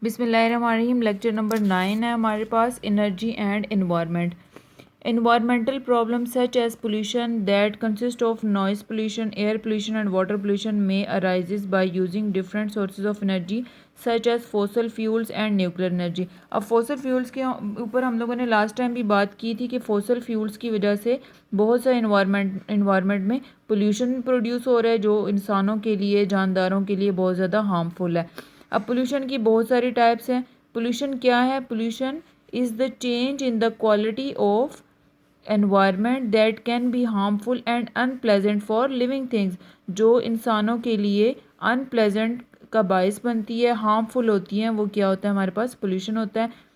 बिस्मिल्लाहिर्रहमानिर्रहीम। Lecture number 9 है हमारे पास, energy and environment. Environmental problems such as pollution that consist of noise pollution, air pollution and water pollution may arises by using different sources of energy such as fossil fuels and nuclear energy। अब fossil fuels के ऊपर हम लोगों ने last time भी बात की थी कि fossil fuels की वजह से बहुत सा इन्वायरमेंट में पोल्यूशन प्रोड्यूस हो रहा है जो इंसानों के लिए, जानदारों के लिए बहुत ज़्यादा हार्मफुल है। अब पोल्यूशन की बहुत सारी टाइप्स हैं। पोल्यूशन क्या है? Pollution is the change in the quality of environment that can be harmful and unpleasant for living things, जो इंसानों के लिए अनप्लेजेंट का बायस बनती है, हार्मफुल होती हैं, वो क्या होता है? हमारे पास पोल्यूशन होता है।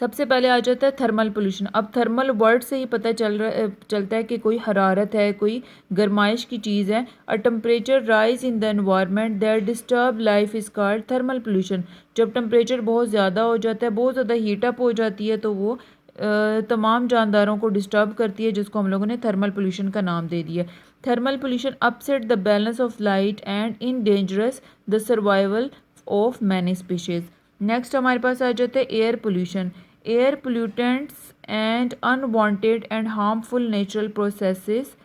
सबसे पहले आ जाता है थर्मल पोल्यूशन। अब थर्मल वर्ड से ही पता चलता है कि कोई हरारत है, कोई गर्माइश की चीज़ है। अ temperature rise in the environment that disturb life is called thermal pollution. जब टेम्परेचर बहुत ज़्यादा हो जाता है, बहुत ज़्यादा हीटअप हो जाती है, तो वो तमाम जानदारों को डिस्टर्ब करती है, जिसको हम लोगों ने थर्मल पोल्यूशन का नाम दे दिया। Thermal pollution upset the balance of light and endangers the survival of many species. Next हमारे पास आ जाता है air pollution. Air pollutants and unwanted and harmful natural processes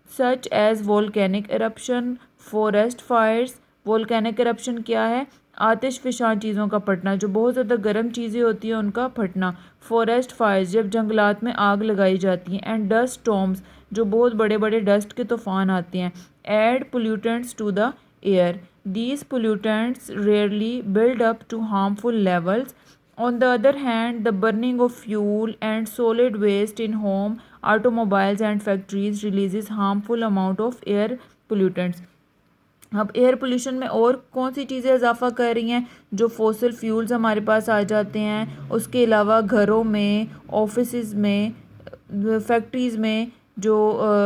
such as volcanic eruption, forest fires. Volcanic eruption क्या है? आतिश फिशां चीज़ों का फटना, जो बहुत ज़्यादा गर्म चीज़ें होती हैं उनका फटना। फॉरेस्ट फायर्स, जब जंगलात में आग लगाई जाती हैं। एंड डस्ट स्टॉर्म्स, जो बहुत बड़े बड़े डस्ट के तूफान आते हैं। Add pollutants to the air, these pollutants rarely build up to harmful levels. On the other hand, the burning of fuel and solid waste in home, automobiles and factories releases harmful amount of air pollutants। अब air pollution में और कौन सी चीज़ें इजाफा कर रही हैं? जो फॉसिल फ्यूल्स हमारे पास आ जाते हैं, उसके अलावा घरों में, ऑफिस में, फैक्ट्रीज़ में जो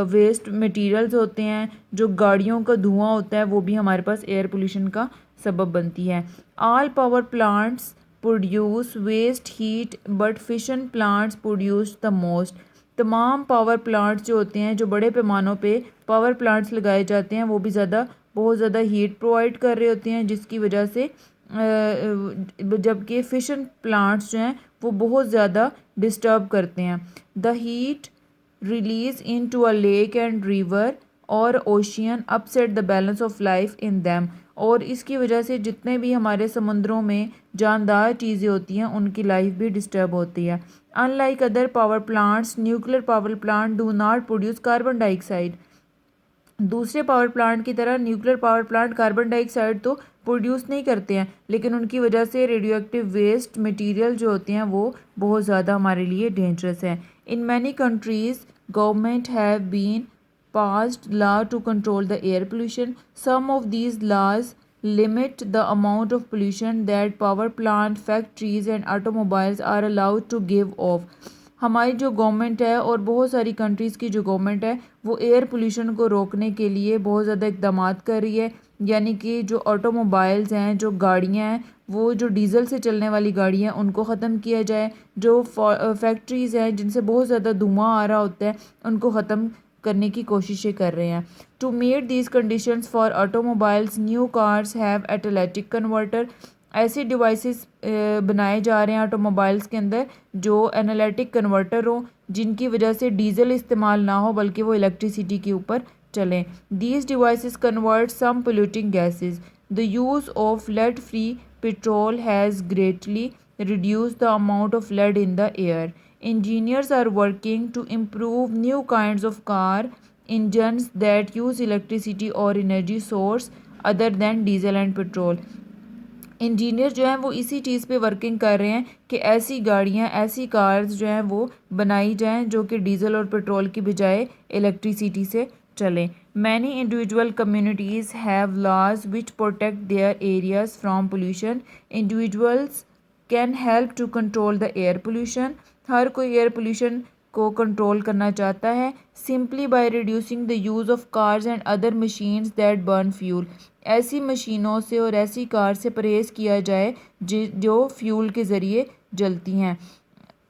वेस्ट मटेरियल्स होते हैं, जो गाड़ियों का धुआं होता है, वो भी हमारे पास एयर पोल्यूशन का सबब बनती है। All power plants produce waste heat but fission plants produce the most. तमाम पावर प्लांट्स जो होते हैं, जो बड़े पैमानों पे पावर प्लांट्स लगाए जाते हैं, वो भी बहुत ज़्यादा हीट प्रोवाइड कर रहे होते हैं, जिसकी वजह से जबकि फिशन प्लांट्स जो हैं वो बहुत ज़्यादा डिस्टर्ब करते हैं। The heat release into a lake and river और ocean upset the balance of life in them. और इसकी वजह से जितने भी हमारे समुद्रों में जानदार चीज़ें होती हैं, उनकी लाइफ भी डिस्टर्ब होती है। Unlike other power plants, nuclear power plant do not produce carbon dioxide. दूसरे पावर प्लांट की तरह nuclear power plant carbon dioxide तो प्रोड्यूस नहीं करते हैं, लेकिन उनकी वजह से रेडियो एक्टिव वेस्ट मटेरियल जो होते हैं वो बहुत ज़्यादा हमारे लिए डेंजरस है। In many countries government have been passed law to control the air pollution. Some of these laws limit the amount of pollution that power plant, factories and automobiles are allowed to give off। हमारी जो government है और बहुत सारी countries की जो government है, वो एयर पोल्यूशन को रोकने के लिए बहुत ज़्यादा इकदाम कर रही है। यानी कि जो ऑटोमोबाइल्स हैं, जो गाड़ियाँ हैं, वो जो डीजल से चलने वाली गाड़ियाँ हैं, उनको ख़त्म किया जाए। जो फैक्ट्रीज़ हैं जिनसे बहुत ज़्यादा धुआं आ रहा होता है, उनको ख़त्म करने की कोशिशें कर रहे हैं। To meet these conditions for automobiles, new cars have catalytic converter. ऐसे डिवाइसेस बनाए जा रहे हैं ऑटोमोबाइल्स के अंदर जो एनालिटिक कन्वर्टर हो, जिनकी वजह से डीजल इस्तेमाल ना हो बल्कि वो इलेक्ट्रिसिटी के ऊपर चलें। These devices convert some polluting gases. The use of lead free petrol has greatly reduced the amount of lead in the air. Engineers are working to improve new kinds of car engines that use electricity or energy source other than diesel and petrol। Engineer जो हैं वो इसी चीज़ पे working कर रहे हैं कि ऐसी गाड़ियाँ, ऐसी कार्स जो हैं वो बनाई जाएं जो कि डीजल और पेट्रोल की बजाय इलेक्ट्रिसिटी से चलें। Many individual communities have laws which protect their areas from pollution. Individuals can help to control the air pollution. हर कोई एयर पोल्यूशन को कंट्रोल करना चाहता है। Simply by reducing the use of cars and other machines that burn fuel. ऐसी मशीनों से और ऐसी कार से परहेज़ किया जाए जो फ्यूल के ज़रिए जलती हैं।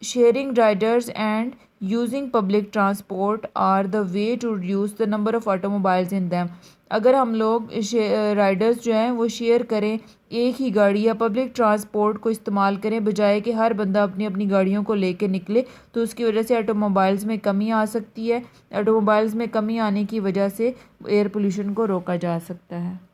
Sharing riders and using public transport are the way to reduce the number of automobiles in them. अगर हम लोग राइडर्स जो हैं वो शेयर करें, एक ही गाड़ी या पब्लिक ट्रांसपोर्ट को इस्तेमाल करें बजाय कि हर बंदा अपनी अपनी गाड़ियों को लेके निकले, तो उसकी वजह से ऑटोमोबाइल्स में कमी आ सकती है। ऑटोमोबाइल्स में कमी आने की वजह से एयर पोल्यूशन को रोका जा सकता है।